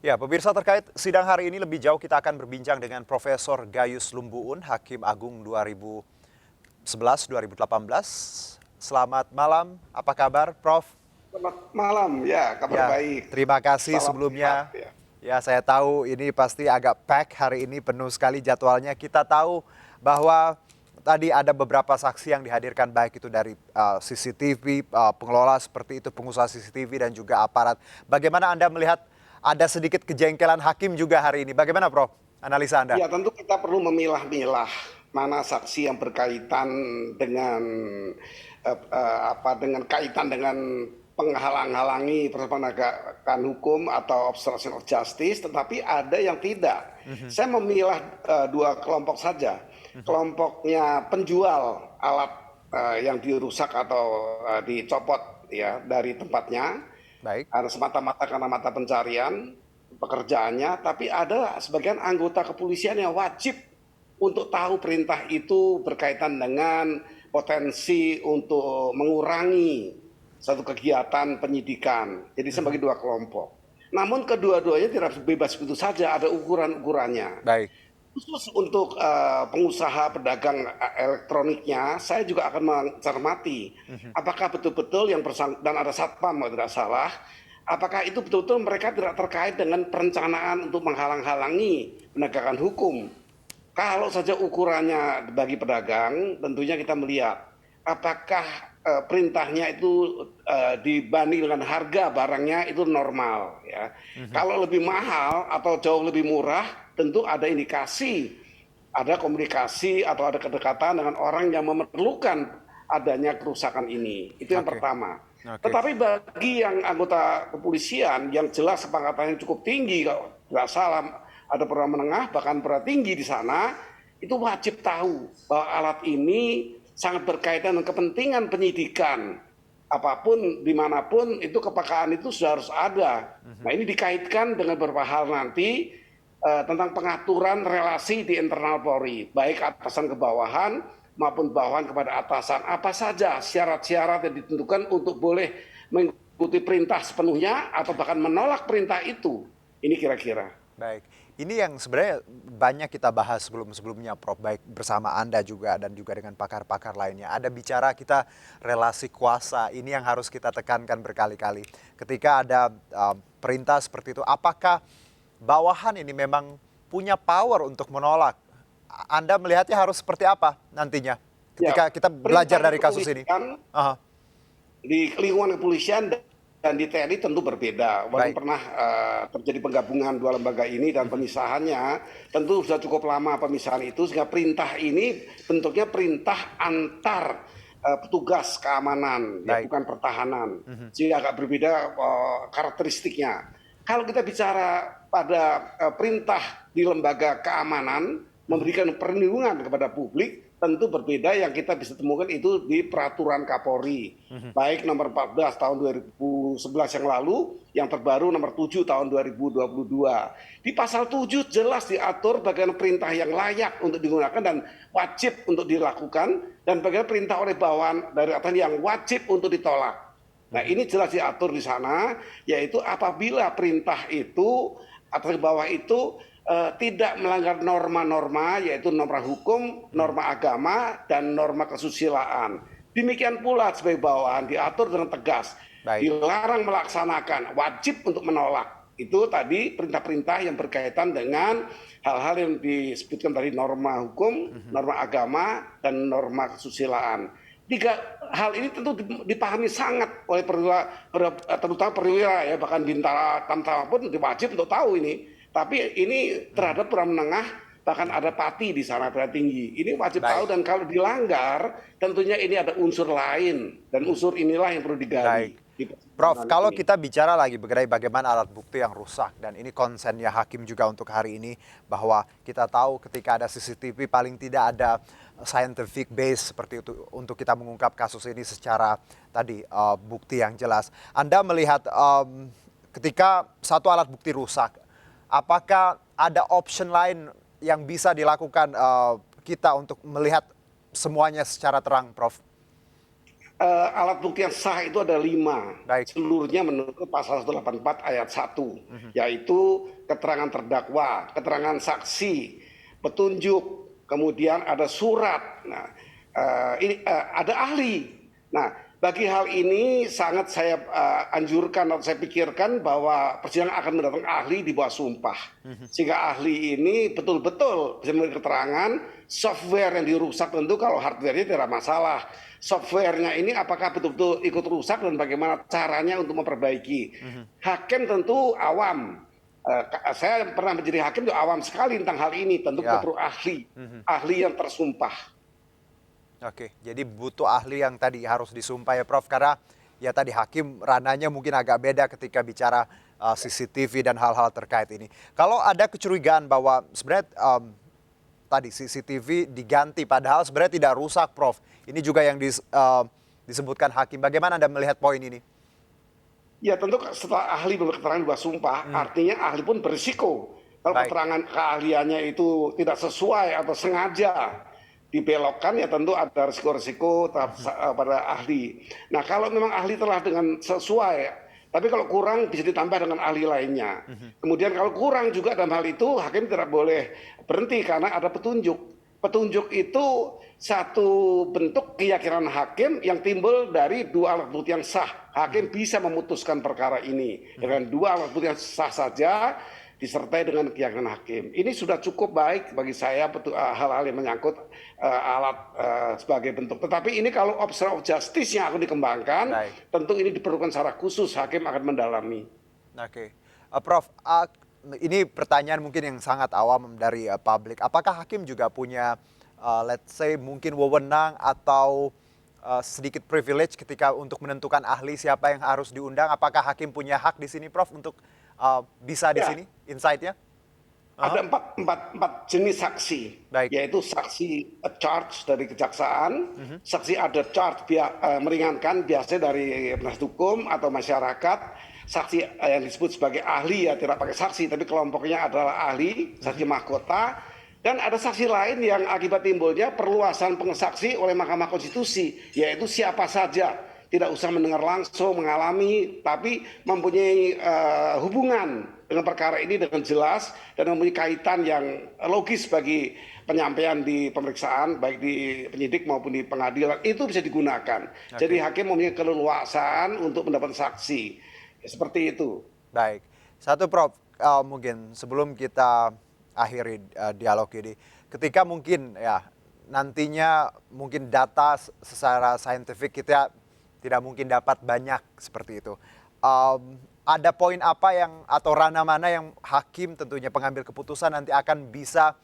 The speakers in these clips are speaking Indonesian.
Ya, pemirsa terkait sidang hari ini lebih jauh kita akan berbincang dengan Profesor Gayus Lumbuun, Hakim Agung 2011-2018. Selamat malam, apa kabar Prof? Selamat malam, ya kabar Ya, baik. terima kasih Salam sehat sebelumnya. ya. Ya, saya tahu ini pasti agak pack hari ini, penuh sekali jadwalnya. Kita tahu bahwa tadi ada beberapa saksi yang dihadirkan baik itu dari CCTV, pengelola seperti itu, pengusaha CCTV dan juga aparat. Bagaimana Anda melihat ada sedikit kejengkelan hakim juga hari ini? Bagaimana Prof? Analisa Anda? Ya tentu kita perlu memilah-milah mana saksi yang berkaitan dengan dengan kaitan dengan penghalang-halangi proses penegakan hukum atau obstruction of justice, tetapi ada yang tidak. Saya memilah dua kelompok saja. Kelompoknya penjual alat yang dirusak atau dicopot ya dari tempatnya, Baik. ada semata-mata karena mata pencarian pekerjaannya, tapi ada sebagian anggota kepolisian yang wajib untuk tahu perintah itu berkaitan dengan potensi untuk mengurangi satu kegiatan penyidikan. Jadi sebagai dua kelompok. Namun kedua-duanya tidak bebas begitu saja, ada ukuran-ukurannya. Baik. Khusus untuk pengusaha pedagang elektroniknya, saya juga akan mencermati apakah betul-betul yang bersangkutan, dan ada satpam kalau tidak salah, apakah itu betul-betul mereka tidak terkait dengan perencanaan untuk menghalang-halangi penegakan hukum. Kalau saja ukurannya bagi pedagang, tentunya kita melihat apakah perintahnya itu dibanding dengan harga barangnya itu normal ya. Kalau lebih mahal atau jauh lebih murah, tentu ada indikasi, ada komunikasi atau ada kedekatan dengan orang yang memerlukan adanya kerusakan ini. Itu yang Oke. pertama. Oke. Tetapi bagi yang anggota kepolisian yang jelas kepangkatannya cukup tinggi, kalau tidak salah ada perwira menengah bahkan perwira tinggi di sana, itu wajib tahu bahwa alat ini sangat berkaitan dengan kepentingan penyidikan. Apapun, dimanapun, itu kepekaan itu sudah harus ada. Nah ini dikaitkan dengan beberapa hal nanti tentang pengaturan relasi di internal Polri, baik atasan ke bawahan maupun bawahan kepada atasan. Apa saja syarat-syarat yang ditentukan untuk boleh mengikuti perintah sepenuhnya atau bahkan menolak perintah itu. Ini kira-kira. Baik, ini yang sebenarnya banyak kita bahas sebelum-sebelumnya Prof, baik bersama Anda juga dan juga dengan pakar-pakar lainnya. Ada bicara kita relasi kuasa, ini yang harus kita tekankan berkali-kali. Ketika ada perintah seperti itu, apakah bawahan ini memang punya power untuk menolak? Anda melihatnya harus seperti apa nantinya ketika Ya, kita belajar perintah dari kasus ini? kepolisian Aha, di lingkungan kepolisian dan di TNI tentu berbeda. Walaupun baik. pernah terjadi penggabungan dua lembaga ini dan pemisahannya, tentu sudah cukup lama pemisahan itu, sehingga perintah ini bentuknya perintah antar petugas keamanan, ya Baik. bukan pertahanan, sehingga agak berbeda karakteristiknya. Kalau kita bicara pada perintah di lembaga keamanan memberikan perlindungan kepada publik, tentu berbeda yang kita bisa temukan itu di peraturan Kapolri. Baik nomor 14 tahun 2011 yang lalu, yang terbaru nomor 7 tahun 2022. Di pasal 7 jelas diatur bagaimana perintah yang layak untuk digunakan dan wajib untuk dilakukan, dan bagaimana perintah oleh bawahan dari atasan yang wajib untuk ditolak. Nah ini jelas diatur di sana, yaitu apabila perintah itu atau di bawah itu tidak melanggar norma-norma, yaitu norma hukum, norma agama, dan norma kesusilaan. Demikian pula sebagai bawahan diatur dengan tegas, Baik. dilarang melaksanakan, wajib untuk menolak. Itu tadi perintah-perintah yang berkaitan dengan hal-hal yang disebutkan dari norma hukum, norma agama, dan norma kesusilaan. Tiga hal ini tentu dipahami sangat oleh perwira, terutama perwira ya, bahkan bintara tamtama pun wajib untuk tahu ini. Tapi ini terhadap perwira menengah, bahkan ada pati di sana perwira tinggi. Ini wajib tahu, Baik. dan kalau dilanggar tentunya ini ada unsur lain, dan unsur inilah yang perlu digali. Baik. Prof, kalau kita bicara lagi mengenai bagaimana alat bukti yang rusak, dan ini konsennya hakim juga untuk hari ini, bahwa kita tahu ketika ada CCTV paling tidak ada scientific base seperti itu untuk kita mengungkap kasus ini secara tadi bukti yang jelas. Anda melihat ketika satu alat bukti rusak, apakah ada option lain yang bisa dilakukan kita untuk melihat semuanya secara terang, Prof? Alat bukti yang sah itu ada 5. Baik. Seluruhnya menurut pasal 184 ayat 1, yaitu keterangan terdakwa, keterangan saksi, petunjuk, kemudian ada surat. Nah, ini ada ahli. Nah, bagi hal ini sangat saya anjurkan atau saya pikirkan bahwa persidangan akan mendatangkan ahli di bawah sumpah. Sehingga ahli ini betul-betul bisa memberi keterangan software yang dirusak, tentu kalau hardware-nya tidak masalah. Software-nya ini apakah betul-betul ikut rusak dan bagaimana caranya untuk memperbaiki. Hakim tentu awam. Saya pernah menjadi hakim itu awam sekali tentang hal ini. Tentu Ya. perlu ahli, ahli yang tersumpah. Oke, jadi butuh ahli yang tadi harus disumpah ya Prof, karena ya tadi hakim ranahnya mungkin agak beda ketika bicara CCTV dan hal-hal terkait ini. Kalau ada kecurigaan bahwa sebenarnya tadi CCTV diganti padahal sebenarnya tidak rusak Prof. Ini juga yang disebutkan hakim. Bagaimana Anda melihat poin ini? Ya tentu setelah ahli memberi keterangan di bawah sumpah, artinya ahli pun berisiko. Kalau Baik. keterangan keahliannya itu tidak sesuai atau sengaja dibelokkan, ya tentu ada risiko-risiko pada ahli. Nah kalau memang ahli telah dengan sesuai, tapi kalau kurang bisa ditambah dengan ahli lainnya. Kemudian kalau kurang juga dalam hal itu, hakim tidak boleh berhenti karena ada petunjuk. Petunjuk itu satu bentuk keyakinan hakim yang timbul dari 2 alat bukti yang sah. Hakim bisa memutuskan perkara ini dengan 2 alat bukti yang sah saja, disertai dengan keyakinan hakim. Ini sudah cukup baik bagi saya hal-hal yang menyangkut alat sebagai bentuk. Tetapi ini kalau obstruction of justice yang akan dikembangkan, Baik. tentu ini diperlukan secara khusus, hakim akan mendalami. Oke, Prof, ini pertanyaan mungkin yang sangat awam dari publik. Apakah hakim juga punya, let's say mungkin wewenang atau sedikit privilege ketika untuk menentukan ahli siapa yang harus diundang? Apakah hakim punya hak di sini, Prof, untuk bisa di Ya. sini insight-nya? Ada empat jenis saksi, Baik. yaitu saksi charge dari kejaksaan, saksi ada charge meringankan biasanya dari penasihat hukum atau masyarakat, saksi yang disebut sebagai ahli ya tidak pakai saksi tapi kelompoknya adalah ahli, saksi mahkota, dan ada saksi lain yang akibat timbulnya perluasan pengesaksi oleh Mahkamah Konstitusi, yaitu siapa saja. Tidak usah mendengar langsung, mengalami, tapi mempunyai hubungan dengan perkara ini dengan jelas dan mempunyai kaitan yang logis bagi penyampaian di pemeriksaan, baik di penyidik maupun di pengadilan, itu bisa digunakan. Jadi hakim mempunyai keleluasaan untuk mendapat saksi. Ya, seperti itu. Baik. Satu Prof, mungkin sebelum kita akhiri dialog ini, ketika mungkin ya nantinya mungkin data secara saintifik kita tidak mungkin dapat banyak seperti itu. Ada poin apa yang atau ranah mana yang hakim tentunya pengambil keputusan nanti akan bisa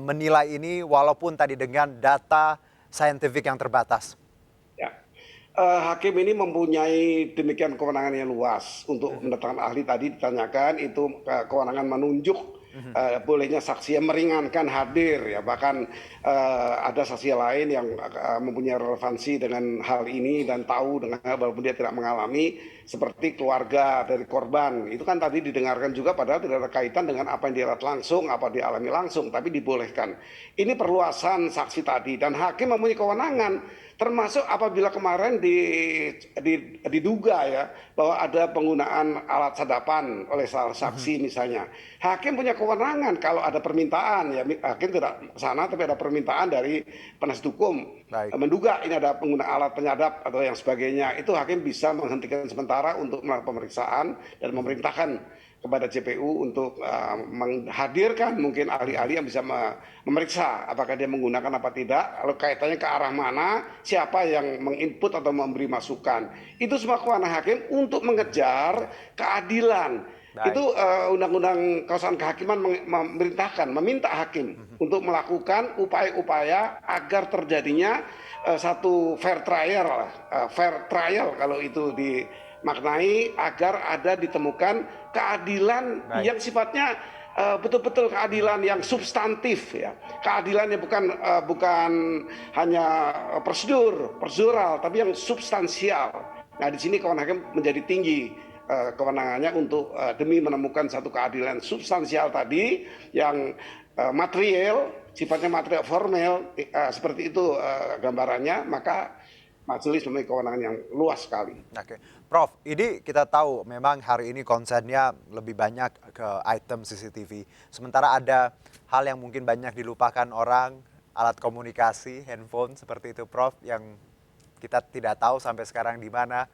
menilai ini walaupun tadi dengan data saintifik yang terbatas? Ya. Hakim ini mempunyai demikian kewenangan yang luas untuk mendatangkan ahli. Tadi ditanyakan itu kewenangan menunjuk bolehnya saksi yang meringankan hadir, ya bahkan ada saksi lain yang mempunyai relevansi dengan hal ini dan tahu dengan walaupun dia tidak mengalami, seperti keluarga dari korban. Itu kan tadi didengarkan juga padahal tidak ada kaitan dengan apa yang dilihat langsung, apa dialami langsung, tapi dibolehkan. Ini perluasan saksi tadi dan hakim mempunyai kewenangan, termasuk apabila kemarin diduga ya bahwa ada penggunaan alat sadapan oleh salah saksi misalnya. Hakim punya kewenangan kalau ada permintaan, ya hakim tidak sana tapi ada permintaan dari penasihat hukum. Baik. Menduga ini ada penggunaan alat penyadap atau yang sebagainya, itu hakim bisa menghentikan sementara untuk melakukan pemeriksaan dan memerintahkan kepada JPU untuk menghadirkan mungkin ahli-ahli yang bisa memeriksa apakah dia menggunakan apa tidak, lalu kaitannya ke arah mana, siapa yang menginput atau memberi masukan. Itu semua kewenangan hakim untuk mengejar keadilan. Baik. Itu Undang-Undang Kekuasaan Kehakiman memerintahkan, meminta hakim untuk melakukan upaya-upaya agar terjadinya satu fair trial kalau itu dimaknai, agar ada ditemukan keadilan Baik. yang sifatnya betul-betul keadilan yang substantif, ya. Keadilannya bukan hanya prosedural, tapi yang substansial. Nah, di sini kewenangan hakim menjadi tinggi kewenangannya untuk demi menemukan satu keadilan substansial tadi yang material, sifatnya material formel, seperti itu gambarannya, maka majelis memiliki kewenangan yang luas sekali. Oke, Prof, ini kita tahu memang hari ini konsennya lebih banyak ke item CCTV. Sementara ada hal yang mungkin banyak dilupakan orang, alat komunikasi, handphone seperti itu, Prof, yang kita tidak tahu sampai sekarang di mana.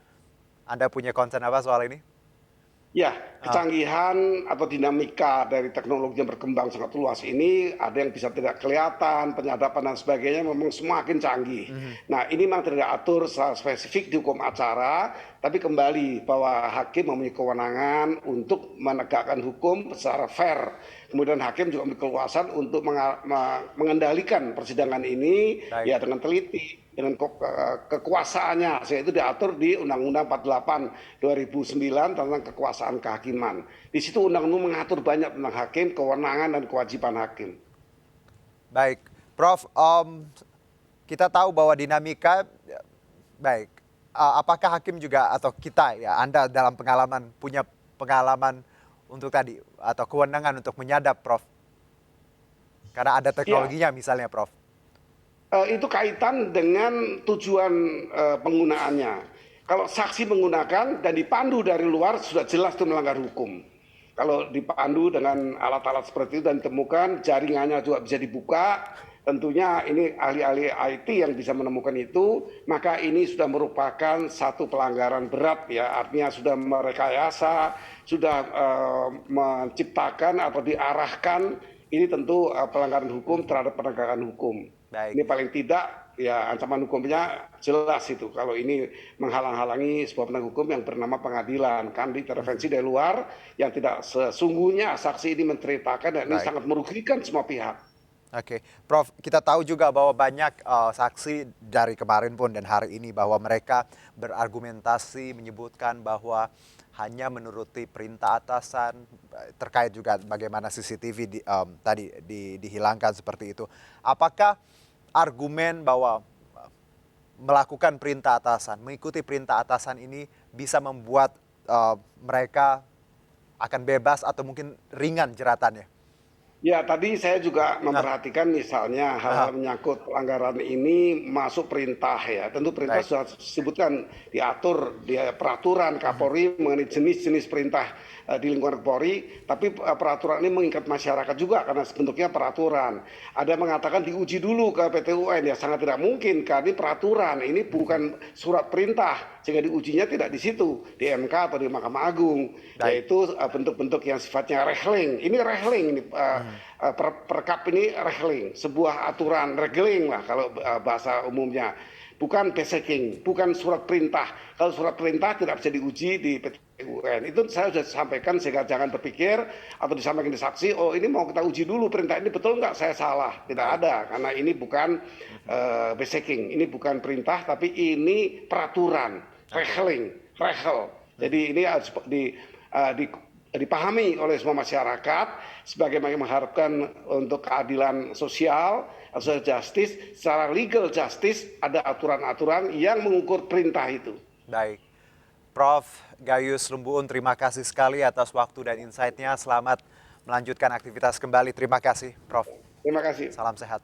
Anda punya konsen apa soal ini? Ya, kecanggihan atau dinamika dari teknologi yang berkembang sangat luas ini, ada yang bisa tidak kelihatan, penyadapan dan sebagainya memang semakin canggih. Nah, ini memang tidak diatur secara spesifik di hukum acara, tapi kembali bahwa hakim memiliki kewenangan untuk menegakkan hukum secara fair. Kemudian hakim juga memiliki keluasan untuk mengendalikan persidangan ini ya dengan teliti, dengan kekuasaannya, sehingga itu diatur di Undang-Undang 48 2009 tentang kekuasaan kehakiman. Di situ undang-undang mengatur banyak tentang hakim, kewenangan dan kewajiban hakim. Baik, Prof, kita tahu bahwa dinamika, baik, apakah hakim juga atau kita ya, Anda dalam pengalaman, punya pengalaman untuk tadi, atau kewenangan untuk menyadap, Prof? Karena ada teknologinya misalnya, Prof. Itu kaitan dengan tujuan penggunaannya. Kalau saksi menggunakan dan dipandu dari luar sudah jelas itu melanggar hukum. Kalau dipandu dengan alat-alat seperti itu dan ditemukan jaringannya juga bisa dibuka, tentunya ini ahli-ahli IT yang bisa menemukan itu, maka ini sudah merupakan satu pelanggaran berat ya, artinya sudah merekayasa, sudah menciptakan atau diarahkan, ini tentu pelanggaran hukum terhadap penegakan hukum. Baik. Ini paling tidak ya ancaman hukumnya jelas itu. Kalau ini menghalang-halangi sebuah penegak hukum yang bernama pengadilan, kan intervensi dari luar yang tidak sesungguhnya saksi ini menceritakan dan ini sangat merugikan semua pihak. Oke, Prof, kita tahu juga bahwa banyak saksi dari kemarin pun dan hari ini bahwa mereka berargumentasi menyebutkan bahwa hanya menuruti perintah atasan, terkait juga bagaimana CCTV tadi dihilangkan seperti itu. Apakah argumen bahwa melakukan perintah atasan, mengikuti perintah atasan ini bisa membuat mereka akan bebas atau mungkin ringan jeratannya? Ya, tadi saya juga memperhatikan misalnya hal-hal menyangkut pelanggaran ini masuk perintah ya. Tentu perintah sudah disebutkan, diatur di peraturan Kapolri mengenai jenis-jenis perintah di lingkungan Polri, tapi peraturan ini mengikat masyarakat juga karena bentuknya peraturan. Ada yang mengatakan diuji dulu ke PT UN, ya sangat tidak mungkin karena ini peraturan, ini bukan surat perintah, sehingga diujinya tidak di situ, di MK atau di Mahkamah Agung, yaitu bentuk-bentuk yang sifatnya rehling. Ini rehling, ini perkap ini rehling, sebuah aturan regling lah kalau bahasa umumnya. Bukan basiking, bukan surat perintah. Kalau surat perintah tidak bisa diuji di PT UN. Itu saya sudah sampaikan sehingga jangan berpikir atau disampaikan di saksi, oh ini mau kita uji dulu perintah ini betul nggak, saya salah. Tidak ada, karena ini bukan basiking, ini bukan perintah, tapi ini peraturan, regel. Jadi ini harus dipahami oleh semua masyarakat sebagaimana mengharapkan untuk keadilan sosial, social justice, secara legal justice ada aturan-aturan yang mengukur perintah itu. Baik, Prof. Gayus Lumbuun, terima kasih sekali atas waktu dan insight-nya. Selamat melanjutkan aktivitas kembali. Terima kasih, Prof. Terima kasih. Salam sehat.